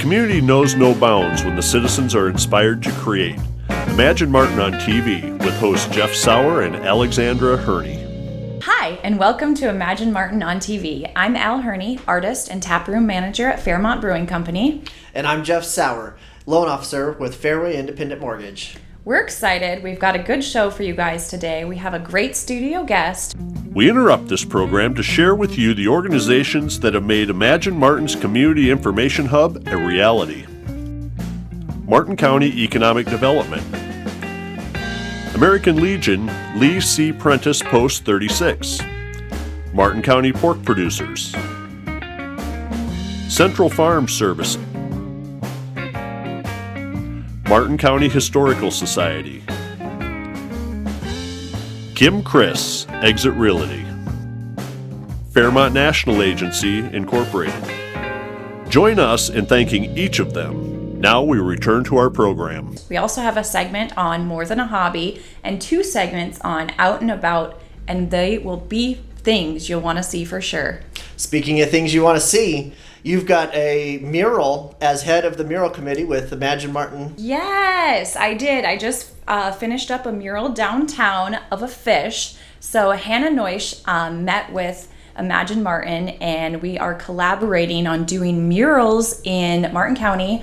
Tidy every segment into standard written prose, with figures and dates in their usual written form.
community knows no bounds when the citizens are inspired to create. Imagine Martin on TV with hosts Jeff Sauer and Alexandra Hurney. Hi, and welcome to Imagine Martin on TV. I'm Al Hurney, artist and taproom manager at Fairmont Brewing Company. And I'm Jeff Sauer, loan officer with Fairway Independent Mortgage. We're excited. We've got a good show for you guys today. We have a great studio guest. We interrupt this program to share with you the organizations that have made Imagine Martin's Community Information Hub a reality. Martin County Economic Development, American Legion Lee C. Prentice Post 36, Martin County Pork Producers, Central Farm Service, Martin County Historical Society, Kim Chris, Exit Realty, Fairmont National Agency, Incorporated. Join us in thanking each of them. Now we return to our program. We also have a segment on More Than a Hobby and 2 segments on Out and About, and they will be things you'll want to see for sure. Speaking of things you want to see, you've got a mural as head of the mural committee with Imagine Martin. Yes, I did. I just finished up a mural downtown of a fish. So Hannah Neusch met with Imagine Martin, and we are collaborating on doing murals in Martin County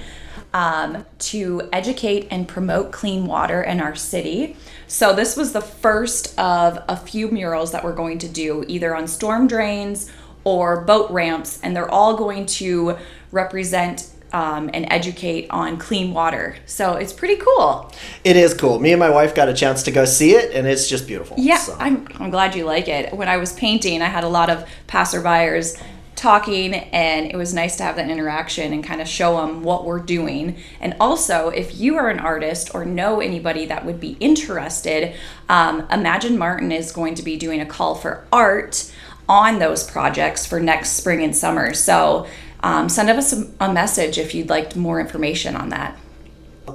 to educate and promote clean water in our city. So this was the first of a few murals that we're going to do, either on storm drains or boat ramps, and they're all going to represent and educate on clean water. So it's pretty cool. It is cool. Me and my wife got a chance to go see it, and it's just beautiful. Yeah, so. I'm glad you like it. When I was painting, I had a lot of passerbyers talking, and it was nice to have that interaction and kind of show them what we're doing. And also, if you are an artist or know anybody that would be interested, Imagine Martin is going to be doing a call for art on those projects for next spring and summer. So send us a message if you'd like more information on that.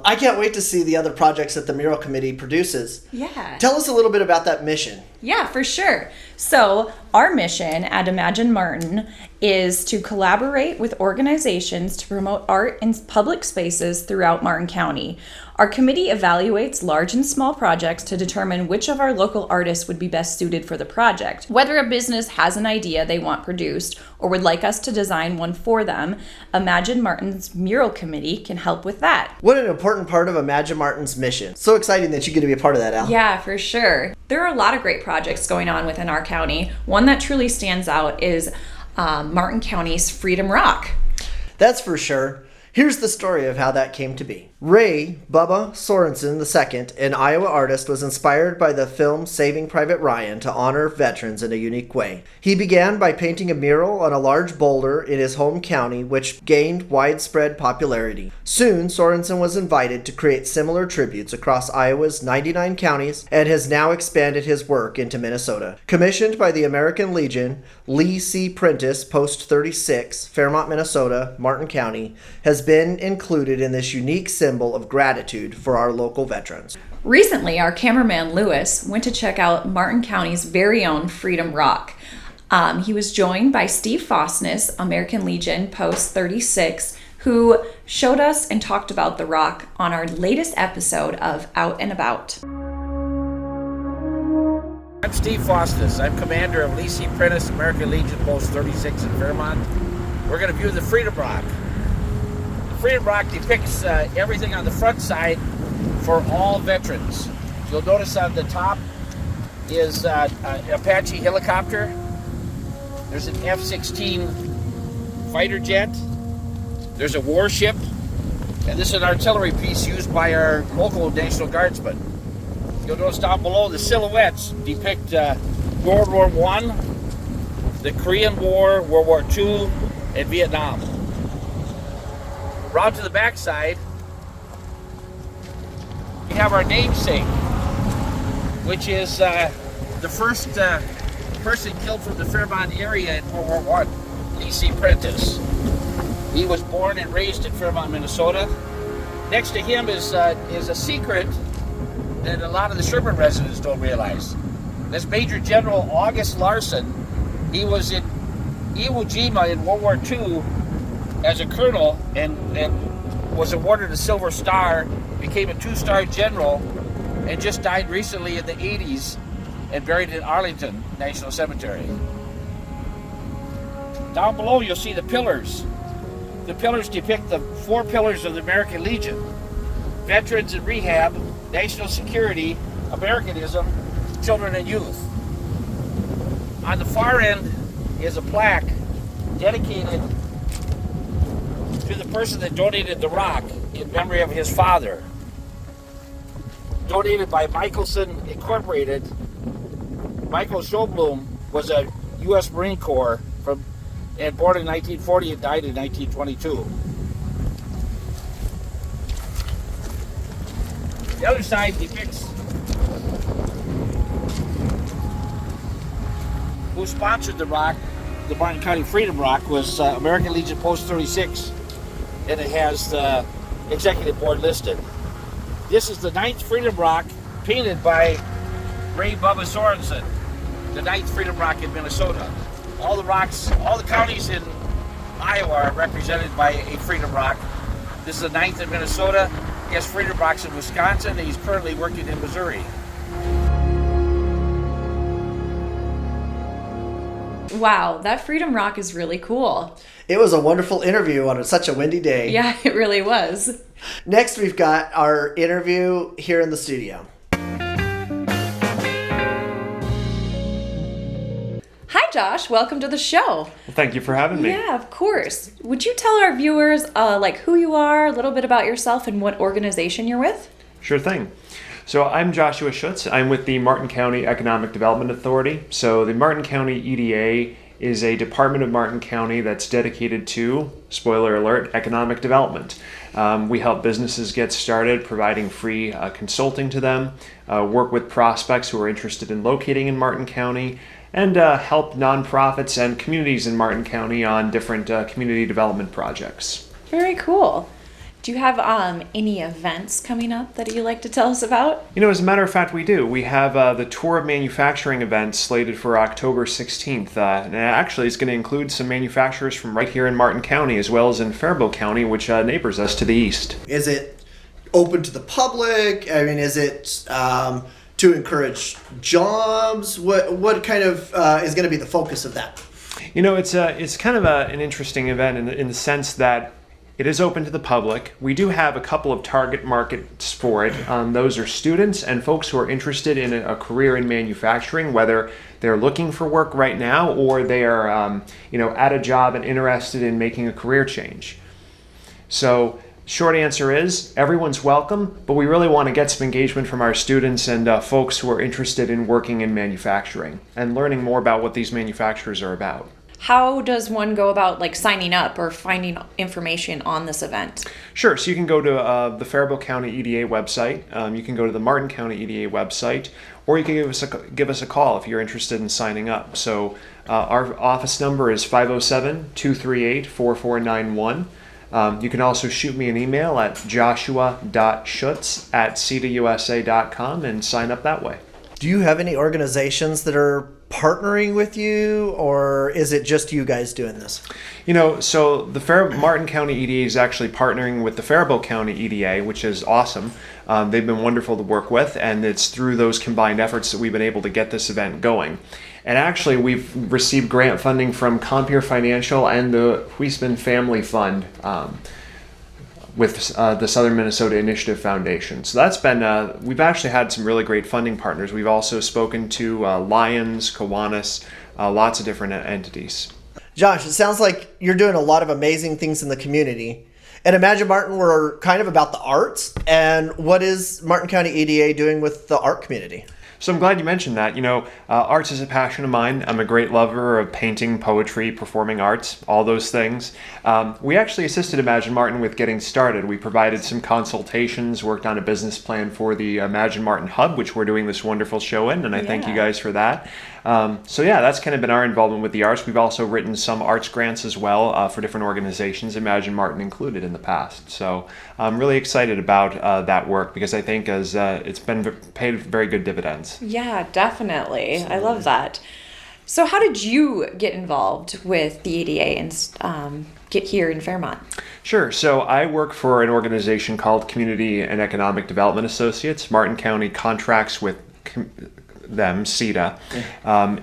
I can't wait to see the other projects that the mural committee produces. Yeah. Tell us a little bit about that mission. Yeah, for sure. So our mission at Imagine Martin is to collaborate with organizations to promote art in public spaces throughout Martin County. Our committee evaluates large and small projects to determine which of our local artists would be best suited for the project. Whether a business has an idea they want produced or would like us to design one for them, Imagine Martin's Mural Committee can help with that. What an important part of Imagine Martin's mission. So exciting that you get to be a part of that, Al. Yeah, for sure. There are a lot of great projects going on within our county. One that truly stands out is Martin County's Freedom Rock. That's for sure. Here's the story of how that came to be. Ray Bubba Sorensen II, an Iowa artist, was inspired by the film Saving Private Ryan to honor veterans in a unique way. He began by painting a mural on a large boulder in his home county, which gained widespread popularity. Soon, Sorensen was invited to create similar tributes across Iowa's 99 counties and has now expanded his work into Minnesota. Commissioned by the American Legion, Lee C. Prentice, Post 36, Fairmont, Minnesota, Martin County, has been included in this unique symbol of gratitude for our local veterans. Recently, our cameraman Lewis went to check out Martin County's very own Freedom Rock. He was joined by Steve Fosness, American Legion Post 36, who showed us and talked about the rock on our latest episode of Out and About. I'm Steve Fosness. I'm commander of Lee C. Prentice, American Legion Post 36 in Fairmont. We're going to view the Freedom Rock. Freedom Rock depicts everything on the front side for all veterans. You'll notice on the top is an Apache helicopter. There's an F-16 fighter jet. There's a warship. And this is an artillery piece used by our local National Guardsmen. You'll notice down below the silhouettes depict World War I, the Korean War, World War II, and Vietnam. Round to the back side, we have our namesake, which is the first person killed from the Fairmont area in World War I, Lee C. Prentice. He was born and raised in Fairmont, Minnesota. Next to him is a secret that a lot of the Sherman residents don't realize. This Major General August Larson, he was in Iwo Jima in World War II as a colonel and was awarded a Silver Star, became a 2-star general, and just died recently in the 80s and buried in Arlington National Cemetery. Down below you'll see the pillars. The pillars depict the 4 pillars of the American Legion: veterans and rehab, national security, Americanism, children and youth. On the far end is a plaque dedicated to the person that donated the rock in memory of his father. Donated by Michelson Incorporated. Michael Schobloom was a U.S. Marine Corps and born in 1940 and died in 1922. The other side depicts who sponsored the rock. The Martin County Freedom Rock was American Legion Post 36, and it has the executive board listed. This is the 9th Freedom Rock, painted by Ray Bubba Sorensen, the 9th Freedom Rock in Minnesota. All the rocks, all the counties in Iowa are represented by a Freedom Rock. This is the 9th in Minnesota. He has Freedom Rocks in Wisconsin, and he's currently working in Missouri. Wow, that Freedom Rock is really cool. It was a wonderful interview on such a windy day. Yeah, it really was. Next, we've got our interview here in the studio. Hi, Josh. Welcome to the show. Well, thank you for having me. Yeah, of course. Would you tell our viewers who you are, a little bit about yourself, and what organization you're with? Sure thing. So I'm Joshua Schuetz. I'm with the Martin County Economic Development Authority. So the Martin County EDA is a department of Martin County that's dedicated to, spoiler alert, economic development. We help businesses get started, providing free consulting to them, work with prospects who are interested in locating in Martin County, and help nonprofits and communities in Martin County on different community development projects. Very cool. Do you have any events coming up that you'd like to tell us about? You know, as a matter of fact, we do. We have the Tour of Manufacturing event slated for October 16th. And actually, it's going to include some manufacturers from right here in Martin County, as well as in Faribault County, which neighbors us to the east. Is it open to the public? I mean, is it to encourage jobs? What kind of is going to be the focus of that? You know, it's kind of an interesting event in the sense that it is open to the public. We do have a couple of target markets for it. Those are students and folks who are interested in a career in manufacturing, whether they're looking for work right now or they are at a job and interested in making a career change. So short answer is everyone's welcome, but we really want to get some engagement from our students and folks who are interested in working in manufacturing and learning more about what these manufacturers are about. How does one go about signing up or finding information on this event? Sure. So you can go to the Fairmont County EDA website. You can go to the Martin County EDA website, or you can give us a call if you're interested in signing up. So our office number is 507-238-4491. You can also shoot me an email at joshua.schutz@cdausa.com and sign up that way. Do you have any organizations that are partnering with you, or is it just you guys doing this? You know, so the Martin County EDA is actually partnering with the Faribault County EDA, which is awesome. They've been wonderful to work with, and it's through those combined efforts that we've been able to get this event going. And actually, we've received grant funding from Compeer Financial and the Huisman Family Fund with the Southern Minnesota Initiative Foundation. So that's been, we've actually had some really great funding partners. We've also spoken to Lions, Kiwanis, lots of different entities. Josh, it sounds like you're doing a lot of amazing things in the community. And Imagine Martin, we're kind of about the arts. And what is Martin County EDA doing with the art community? So I'm glad you mentioned that. You know, arts is a passion of mine. I'm a great lover of painting, poetry, performing arts, all those things. We actually assisted Imagine Martin with getting started. We provided some consultations, worked on a business plan for the Imagine Martin Hub, which we're doing this wonderful show in, and I thank you guys for that. That's kind of been our involvement with the arts. We've also written some arts grants as well for different organizations, Imagine Martin included in the past. So I'm really excited about that work because I think it's been paid very good dividends. Yeah, definitely. I love that. So how did you get involved with the EDA and get here in Fairmont? Sure. So I work for an organization called Community and Economic Development Associates. Martin County contracts with them, CEDA,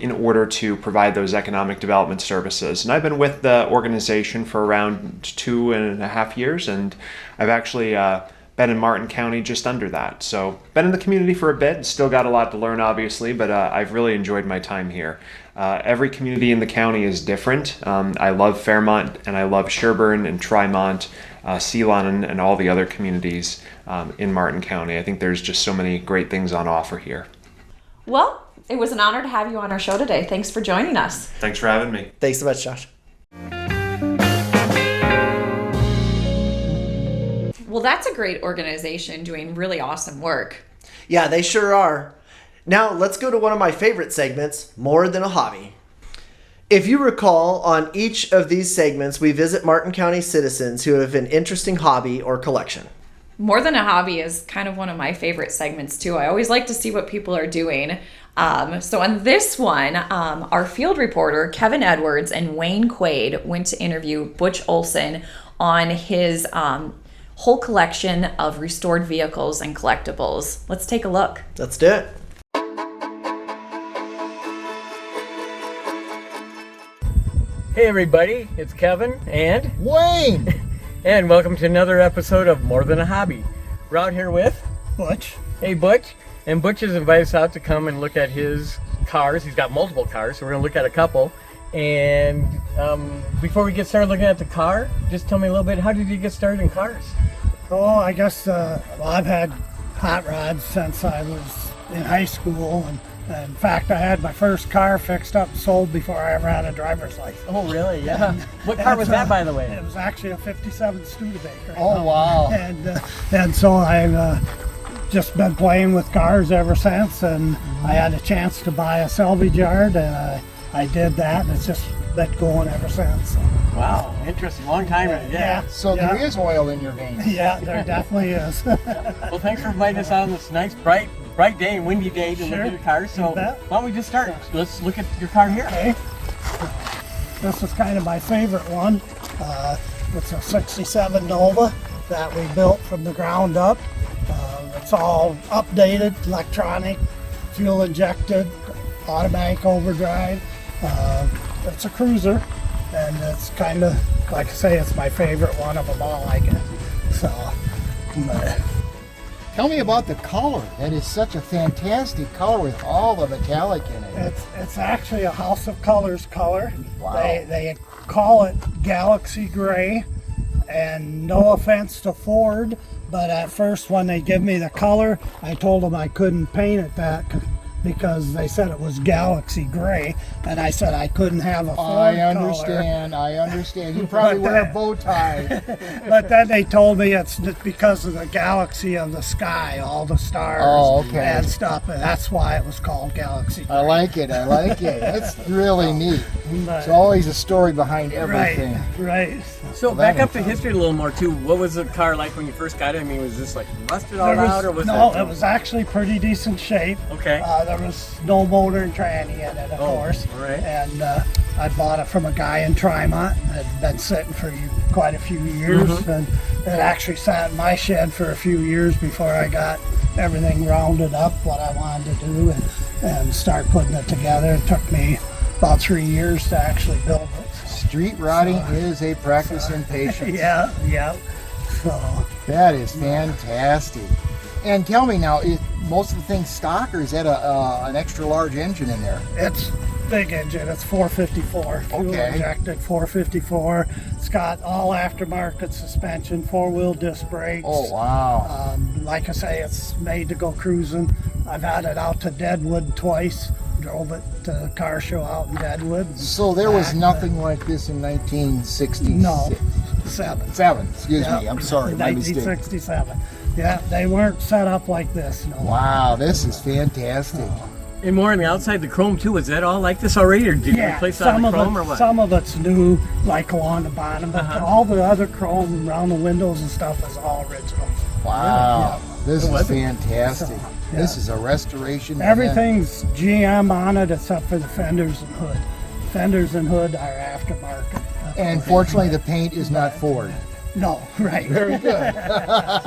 in order to provide those economic development services. And I've been with the organization for around 2.5 years, and I've actually been in Martin County just under that. So been in the community for a bit, still got a lot to learn obviously, but I've really enjoyed my time here. Every community in the county is different. I love Fairmont, and I love Sherburne and Tremont, Ceylon, and all the other communities in Martin County. I think there's just so many great things on offer here. Well, it was an honor to have you on our show today. Thanks for joining us. Thanks for having me. Thanks so much, Josh. Well, that's a great organization doing really awesome work. Yeah, they sure are. Now, let's go to one of my favorite segments, More Than a Hobby. If you recall, on each of these segments, we visit Martin County citizens who have an interesting hobby or collection. More Than a Hobby is kind of one of my favorite segments, too. I always like to see what people are doing. So on this one, our field reporter, Kevin Edwards and Wayne Quaid, went to interview Butch Olson on his whole collection of restored vehicles and collectibles. Let's take a look. Let's do it. Hey everybody, it's Kevin and Wayne! and welcome to another episode of More Than a Hobby. We're out here with Butch. Hey Butch, and Butch has invited us out to come and look at his cars. He's got multiple cars, so we're gonna look at a couple. And before we get started looking at the car, just tell me a little bit, how did you get started in cars? Oh, I guess I've had hot rods since I was in high school, and in fact I had my first car fixed up and sold before I ever had a driver's license. Oh really? Yeah. What car was that, by the way? It was actually a 57 Studebaker. Oh wow. And so I've just been playing with cars ever since, and I had a chance to buy a salvage yard, and I did that, and it's just been going ever since. Wow, interesting. Long time. Yeah. So There is oil in your veins. Yeah, there definitely is. Well, thanks for inviting us out on this nice, bright day and windy day to look at your cars. So You bet. why don't we just start? Let's look at your car here. Okay. This is kind of my favorite one. It's a 67 Nova that we built from the ground up. It's all updated, electronic, fuel injected, automatic overdrive. It's a cruiser, and it's kind of, like I say, it's my favorite one of them all, I guess. So, Tell me about the color. That is such a fantastic color with all the metallic in it. it's actually a House of Colors color. Wow. They call it Galaxy Gray, and no offense to Ford, but at first when they give me the color, I told them I couldn't paint it that because they said it was Galaxy Gray, and I said I couldn't have a Ford I understand. You probably wear a bow tie. But then they told me it's because of the galaxy of the sky, all the stars and stuff, and that's why it was called Galaxy Gray. I like it. That's really neat. There's always a story behind everything. Right. So back up to history a little more too. What was the car like when you first got it? I mean, was this like rusted all out, or was it was actually pretty decent shape. Okay. There was no motor and tranny in it, of course. All right. And I bought it from a guy in Tremont. It had been sitting for quite a few years, and it actually sat in my shed for a few years before I got everything rounded up, what I wanted to do, and start putting it together. It took me about 3 years to actually build it. Street rodding is a practice in patience. Yeah. So That is fantastic. And tell me now, most of the things stock, or is that an extra large engine in there? it's big engine. It's 454, fuel injected 454. It's got all aftermarket suspension, 4-wheel disc brakes. Oh wow. Like I say, it's made to go cruising. I've had it out to Deadwood twice. Drove it to the car show out in Deadwood. So there was nothing like this in 1966? No, seven. Excuse me. I'm sorry. My mistake. 1967. Yeah, they weren't set up like this. No. Wow, this is fantastic. And more on the outside, the chrome too. Was that all like this already, or did you replace all the chrome, or what? Some of it's new, like along the bottom, but all the other chrome around the windows and stuff is all original. Wow. Yeah. This is was it? fantastic. So, This is a restoration. Everything's GM on it except for the fenders and hood. Fenders and hood are aftermarket. And fortunately, the paint is not Ford. No, right. Very good. So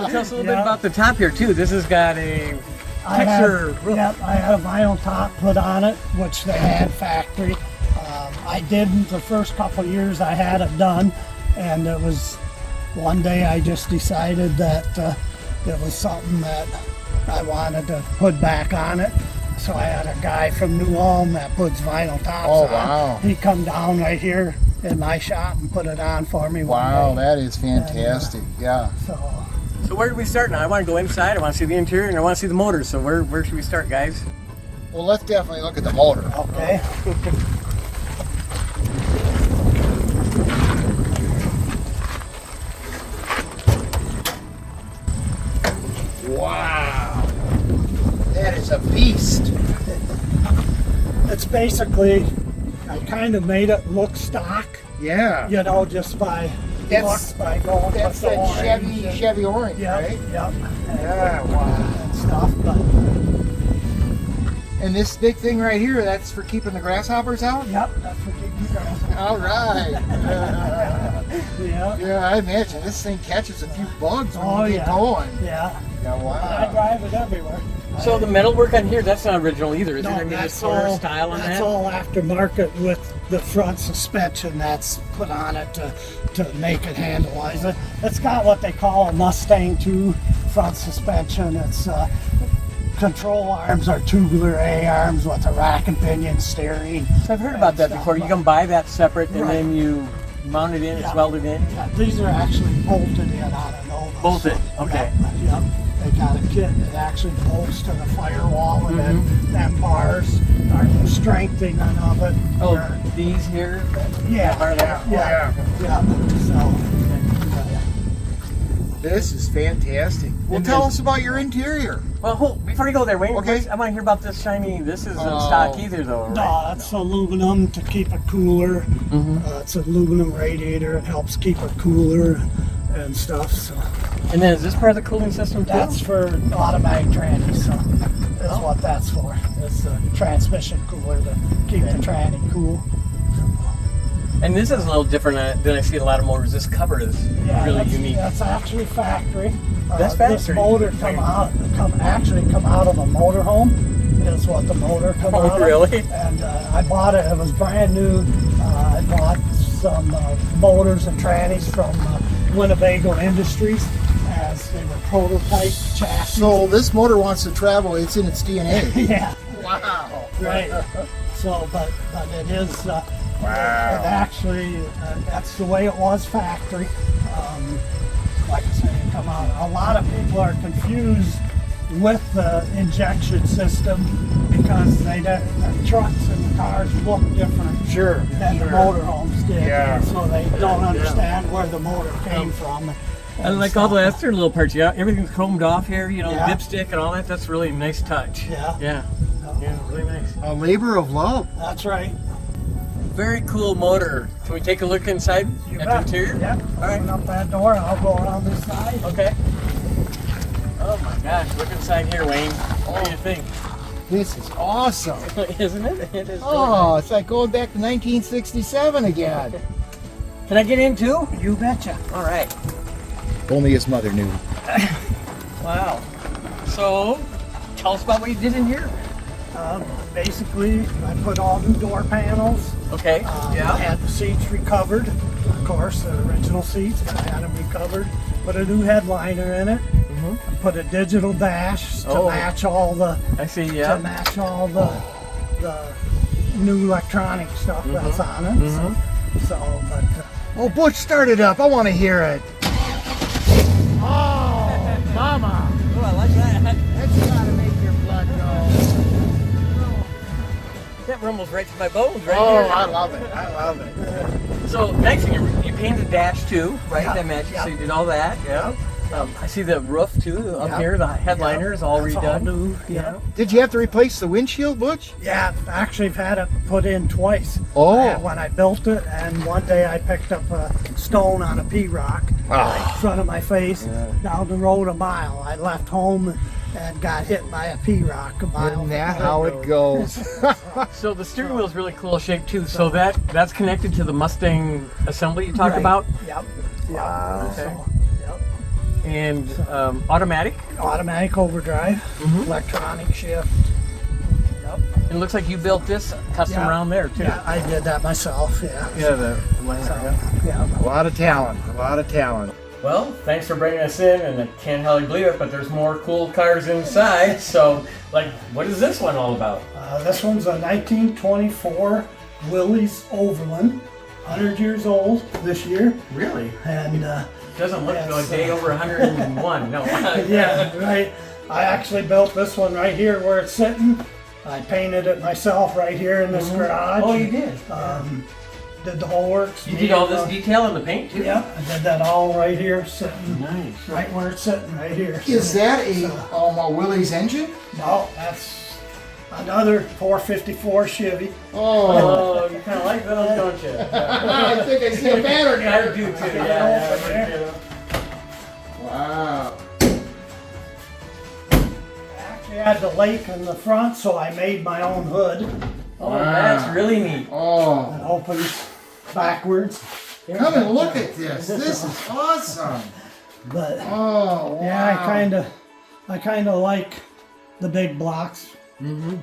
tell us a little bit about the top here too. This has got a texture roof. Yep, I had a vinyl top put on it, which they had factory. I didn't the first couple years I had it done, and it was one day I just decided that it was something that I wanted to put back on it. So I had a guy from New Ulm that puts vinyl tops on. Wow. He come down right here in my shop and put it on for me. Wow, one day. that is fantastic. Yeah. So where do we start now? I want to go inside. I want to see the interior, and I want to see the motors. So where should we start, guys? Well, let's definitely look at the motor. Okay. Wow. That is a beast. It's basically, I kind of made it look stock, Yeah. you know, just by That's- looks, by going That's with the that orange and- Chevy orange, Yep, right? yep. Yeah, wow. And stuff, but And this big thing right here, that's for keeping the grasshoppers out? yep, that's what keeps you guys. All right. Yeah, Yeah, I imagine this thing catches a few bugs when Oh, you get yeah. going. yeah. Yeah, I wow. drive it everywhere. So the metalwork on here, that's not original either, is it? No, I mean, that's there's color all, style on that's that. all aftermarket with the front suspension that's put on it to make it handle-wise. It's got what they call a Mustang 2 front suspension. It's control arms are tubular A-arms with a rack and pinion steering. So I've heard about that before. You can buy that separate and Right. then you mount it in, it's Yeah. welded in. Yeah, these are actually bolted in on a Nova. Bolted, okay. Yep. They got a kit that actually bolts to the firewall, and then them bars are the strengthening of it. Oh, Where- these here? yeah, Are they? yeah, yeah. So, This is fantastic. Well, And tell then- us about your interior. Well, before you go there, Wayne, Okay. I want to hear about this shiny. This isn't Oh. stock either, though, right? no, that's aluminum to keep it cooler. Mm-hmm. It's an aluminum radiator. It helps keep it cooler and stuff. So And then is this part of the cooling system too? that's for automatic tranny. So that's what that's for. It's a transmission cooler to keep the tranny cool. And this is a little different than I see in a lot of motors. This cover is really that's, unique. That's actually factory. That's This factory. motor come out of a motorhome. Is what the motor come Oh, out really? of. And I bought it. It was brand new. I bought some motors and trannies from Winnebago Industries as they were prototype chassis. So this motor wants to travel. It's in its DNA. yeah, Wow. right. So, but it is. It actually, that's the way it was factory. Like I say, it come out. A lot of people are confused with the injection system because the trucks and the cars look different Sure. than the motorhomes did. Yeah. So they don't understand where the motor came from. And like all the extra little parts, yeah, everything's chromed off here, you know, Yeah. the dipstick and all that. That's really a nice touch. Yeah. Yeah. Yeah, really nice. A labor of love. That's right. Very cool motor. Can we take a look inside You at bet. the interior? Yep. All right. Open up that door and I'll go around this side. Okay. Oh my gosh, look inside here, Wayne. What do you think? This is awesome. Isn't it? It is. Oh, it's like going back to 1967 again. Can I get in too? You betcha. All right. If only his mother knew. Wow. So, tell us about what you did in here. Basically, I put all new door panels. Okay. I Yeah. had the seats recovered, of course, the original seats. I had them recovered. Put a new headliner in it. I put a digital dash to Oh. match all the I see. to Yeah. match all the new electronic stuff that's on it. So, but Oh, Butch, start it up. I want to hear it. Oh, mama. Oh, I like that. That's got to make your blood go. That rumbles right to my bones right Oh, here. I love it. I love it. So next thing, you painted the dash too, right? Yeah. I imagine. Yeah. So you did all that. Yeah. I see the roof too up Yeah. here. The headliner is all that's redone. all new. Yeah. Did you have to replace the windshield, Butch? Yeah, actually I've had it put in twice. Oh. When I built it, and one day I picked up a stone on a P-rock. in front of my face, down the road a mile. I left home and got hit by a P-rock a mile. Isn't that how it goes? So the steering wheel is really cool shape too. So that's connected to the Mustang assembly you talked about? Yep. Wow. Okay. So, yep. And automatic? Automatic overdrive, electronic shift. Yep. And it looks like you built this custom Yeah. around there too. Yeah, I did that myself. Yeah. Yeah. A lot of talent. A lot of talent. Well, thanks for bringing us in, and I can't hardly believe it, but there's more cool cars inside. So, like, what is this one all about? This one's a 1924 Willys Overland, 100 years old this year, Really? and Doesn't look Yes, like a day over 101. No. yeah, right. I actually built this one right here where it's sitting. I painted it myself right here in this garage. Oh, you did? Did the whole works. You did all this detail in the paint too? Yeah, I did that all right here, sitting Nice. right where it's sitting, right here. Is that a Willys engine? No, that's another 454 Chevy. Oh, Oh, you kind of like those, don't you? I think I see a pattern I here. do too. Yeah, Yeah. Wow. I actually had the lake in the front, so I made my own hood. Oh, that's really neat. Oh, It opens backwards, come and look at this. This is awesome. but Oh, wow. yeah, I kind of like the big blocks.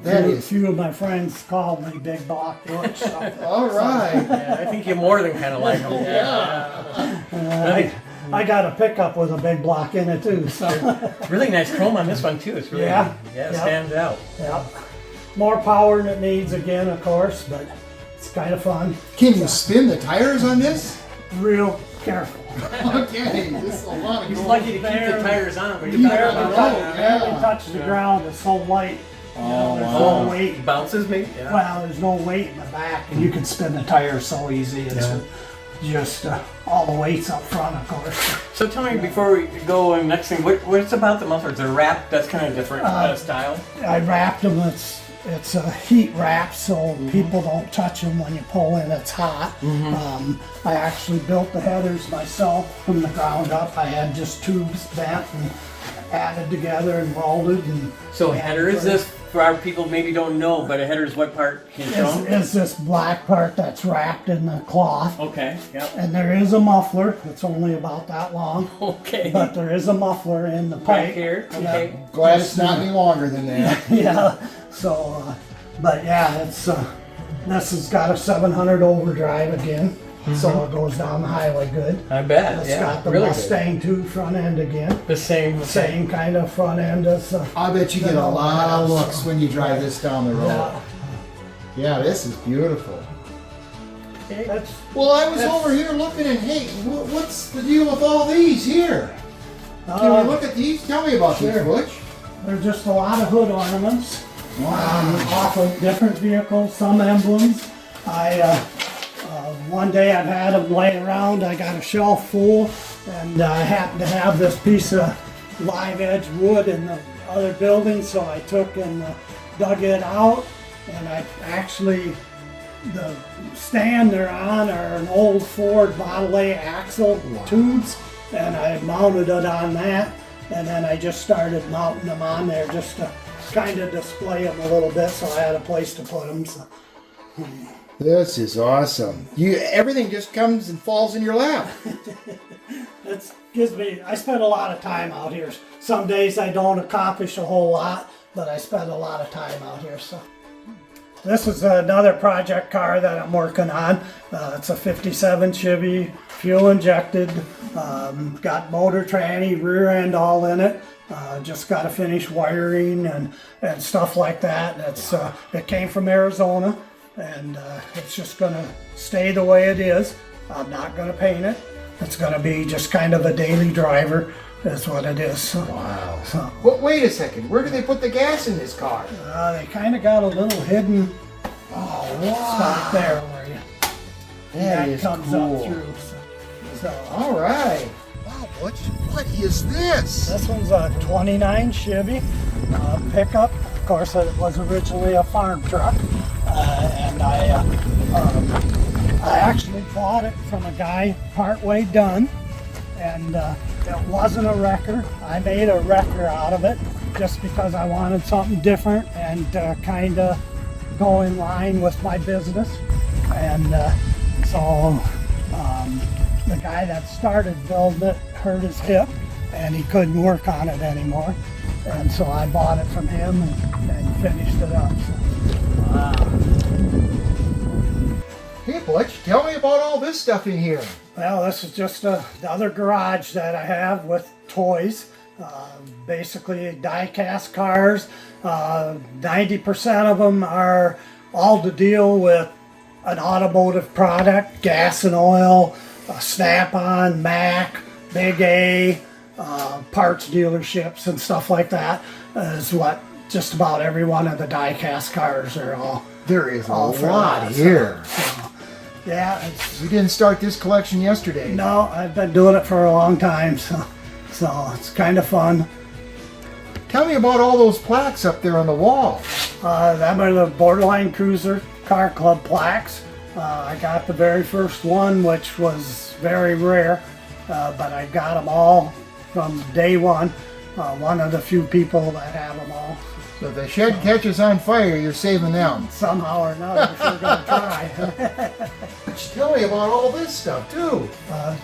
That A is. few of my friends call me Big Block Butch. So, All right. Yeah, I think you more than kind of like them. I got a pickup with a big block in it too. So Really nice chrome on this one too. It's really Yeah. it Yeah. stands out. yeah, more power than it needs again, of course, but it's kind of fun. Can you spin the tires on this? Real careful. Okay, this is a lot of He's gold. lucky to keep the tires on, but you Barely better yeah. touch the ground. It's so light. You know, there's no weight. bounces maybe. Yeah. Well, there's no weight in the back, and you can spin the tires so easy. It's just all the weights up front, of course. So tell me before we go on next thing, what's about the mufflers? They're wrapped. That's kind of different style. I wrapped them. It's a heat wrap, so people don't touch them when you pull in. It's hot. I actually built the headers myself from the ground up. I had just tubes bent and added together and welded. And So header is this for our people maybe don't know, but a header is what part? Can you show 'em? is this black part that's wrapped in the cloth. Okay. Yep. And there is a muffler. It's only about that long, Okay. but there is a muffler in the pipe. Right here. Okay. Glad it's not any longer than that. Yeah. So, but yeah, it's this has got a 700 overdrive again, so it goes down the highway good. I bet. It's Yeah. got the really Mustang 2 front end again. good. The same. Same kind of front end as I bet you get a lot of looks when you drive this down the road. Yeah, this is beautiful. that's Well, I was over here looking and hey, what's the deal with all these here? Can we look at these? Tell me about these, Butch. there's just a lot of hood ornaments. Off of different vehicles, some emblems. One day I've had them lay around. I got a shelf full, and I happened to have this piece of live edge wood in the other building, so I took and dug it out, and I actually the stand they're on are an old Ford Model A axle tubes, and I mounted it on that, and then I just started mounting them on there just to kind of display them a little bit, so I had a place to put them. So. This is awesome. Everything just comes and falls in your lap. I spend a lot of time out here. Some days I don't accomplish a whole lot, but I spend a lot of time out here. So this is another project car that I'm working on. It's a 57 Chevy, fuel injected, got motor tranny, rear end all in it. Just got to finish wiring and stuff like that. It came from Arizona, and it's just going to stay the way it is. I'm not going to paint it. It's going to be just kind of a daily driver. That's what it is. So, Wow. so, But wait a second. Where do they put the gas in this car? they kind of got a little hidden Oh, spot there where That is comes cool. up through. So All right. Wow, Butch, what is this? this one's a 29 Chevy pickup. Of course, it was originally a farm truck, and I actually bought it from a guy partway done, and it wasn't a wrecker. I made a wrecker out of it just because I wanted something different and kind of go in line with my business. And so the guy that started building it hurt his hip and he couldn't work on it anymore. And so I bought it from him and finished it up. Hey Butch, tell me about all this stuff in here. Well, this is just the other garage that I have with toys. Basically die-cast cars. 90% of them are all to deal with an automotive product, gas and oil, Snap-on, Mac, Big A, parts dealerships and stuff like that is what just about every one of the die-cast cars are all. There is a all for lot that. here. So, yeah, We didn't start this collection yesterday. no, I've been doing it for a long time, so it's kind of fun. Tell me about all those plaques up there on the wall. Them are the Borderline Cruiser Car Club plaques. I got the very first one, which was very rare, but I got them all from day one. One of the few people that have them all. So if the shed catches on fire, you're saving them. Somehow or another, we're gonna try. Tell me about all this stuff too.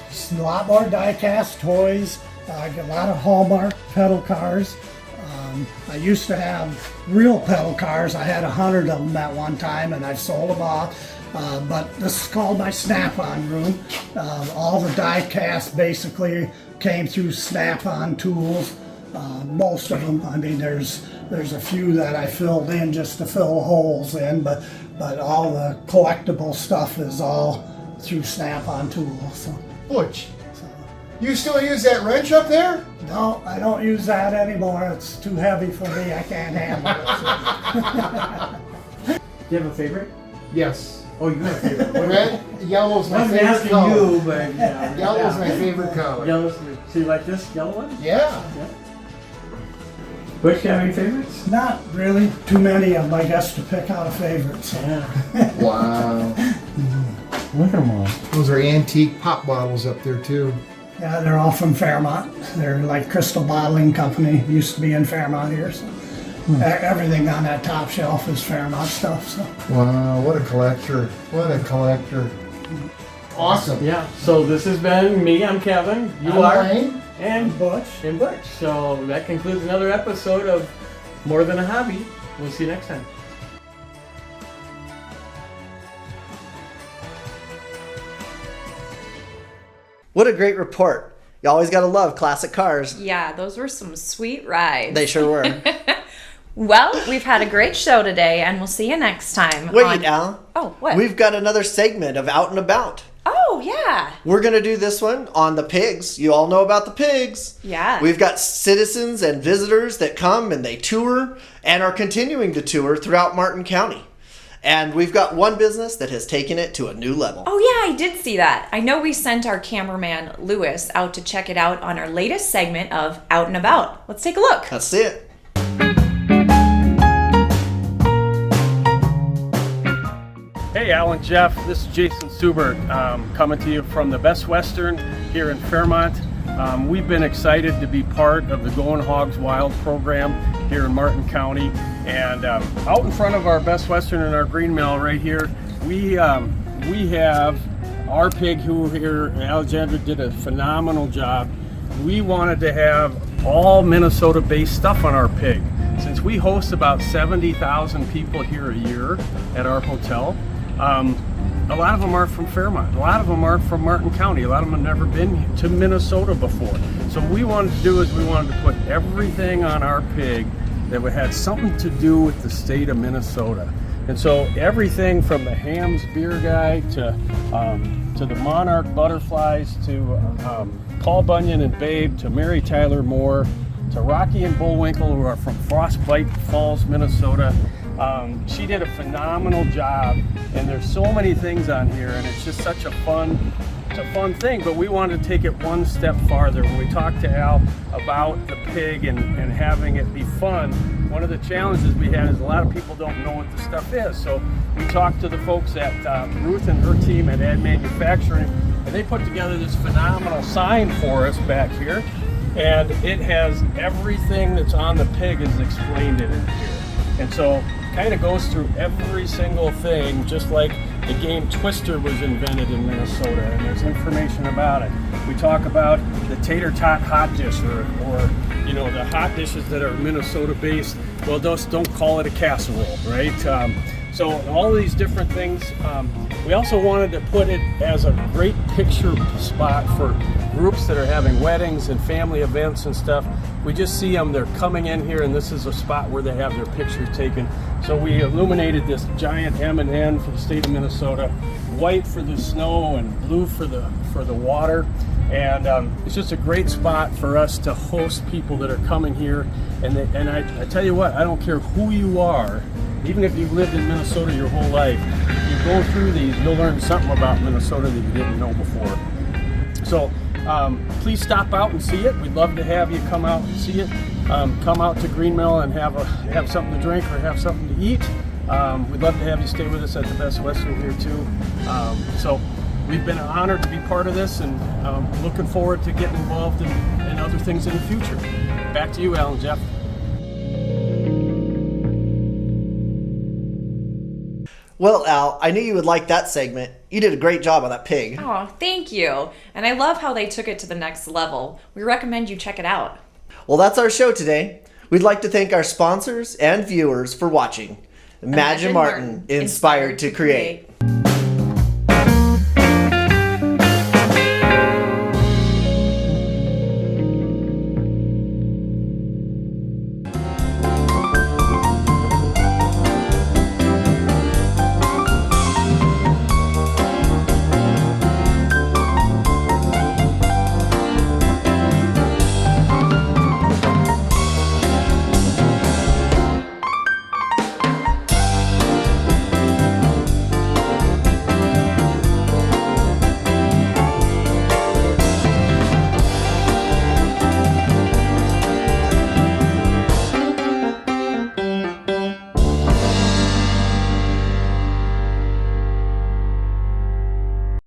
Just a lot more die-cast toys. I got a lot of Hallmark pedal cars. I used to have real pedal cars. I had 100 of them at one time, and I sold them off. But this is called my Snap-on room. All the die-cast basically came through Snap-on tools. Most of them. I mean, there's a few that I filled in just to fill holes in, but all the collectible stuff is all through Snap-on tools. So, Butch, you still use that wrench up there? no, I don't use that anymore. It's too heavy for me. I can't handle it. Do you have a favorite? Yes. Oh, you have a favorite. What Red, yellow's my I'm favorite asking color. you, but yeah. Yellow's my favorite color. Yellow. So you like this yellow one? Yeah. Butch, you have any favorites? Not really too many of them, I guess, to pick out a favorite. So. Yeah. Wow. Look at them all. Those are antique pop bottles up there too. Yeah, they're all from Fairmont. They're like Crystal Bottling Company. Used to be in Fairmont here. So. Everything on that top shelf is Fairmont stuff. So. Wow, what a collector. What a collector. Awesome. Yeah. So this has been me. I'm Kevin. You I'm are. Ryan. And Butch. And Butch. So that concludes another episode of More Than a Hobby. We'll see you next time. What a great report. You always got to love classic cars. Yeah, those were some sweet rides. They sure were. Well, we've had a great show today, and we'll see you next time. Wait, Al. Oh, what? We've got another segment of Out and About. Oh, yeah. We're going to do this one on the pigs. You all know about the pigs. Yeah. We've got citizens and visitors that come and they tour and are continuing to tour throughout Martin County. And we've got one business that has taken it to a new level. Oh, yeah, I did see that. I know we sent our cameraman, Lewis, out to check it out on our latest segment of Out and About. Let's take a look. Let's see it. Hey, Al and Jeff, this is Jason Subert coming to you from the Best Western here in Fairmont. We've been excited to be part of the Going Hogs Wild program here in Martin County. And out in front of our Best Western and our green mill right here, we have our pig who here, Alexandra, did a phenomenal job. We wanted to have all Minnesota-based stuff on our pig. Since we host about 70,000 people here a year at our hotel, a lot of them are from Fairmont. A lot of them are from Martin County. A lot of them have never been to Minnesota before. So what we wanted to do is we wanted to put everything on our pig that had something to do with the state of Minnesota. And so everything from the Hams beer guy to the Monarch butterflies to Paul Bunyan and Babe to Mary Tyler Moore to Rocky and Bullwinkle, who are from Frostbite Falls, Minnesota. She did a phenomenal job, and there's so many things on here, and it's just such a fun thing. But we wanted to take it one step farther. When we talked to Al about the pig and having it be fun, one of the challenges we had is a lot of people don't know what the stuff is. So we talked to the folks at Ruth and her team at Ad Manufacturing, And they put together this phenomenal sign for us back here. And it has everything that's on the pig is explained in it here. And so kind of goes through every single thing, just like the game Twister was invented in Minnesota, and there's information about it. We talk about the tater tot hot dish, or you know, the hot dishes that are Minnesota based. Well, just don't call it a casserole, right? So all these different things. We also wanted to put it as a great picture spot for groups that are having weddings and family events and stuff. We just see them, they're coming in here, and this is a spot where they have their pictures taken. So we illuminated this giant M&N for the state of Minnesota, white for the snow and blue for the water. And it's just a great spot for us to host people that are coming here. And I tell you what, I don't care who you are, even if you've lived in Minnesota your whole life, you go through these, you'll learn something about Minnesota that you didn't know before. So please stop out and see it. We'd love to have you come out and see it. Come out to Green Mill and have something to drink or have something to eat. We'd love to have you stay with us at the Best Western here too. So we've been honored to be part of this, and looking forward to getting involved in other things in the future. Back to you, Al and Jeff. Well, Al, I knew you would like that segment. You did a great job on that pig. Oh, thank you. And I love how they took it to the next level. We recommend you check it out. Well, that's our show today. We'd like to thank our sponsors and viewers for watching. Imagine Martin, inspired to create.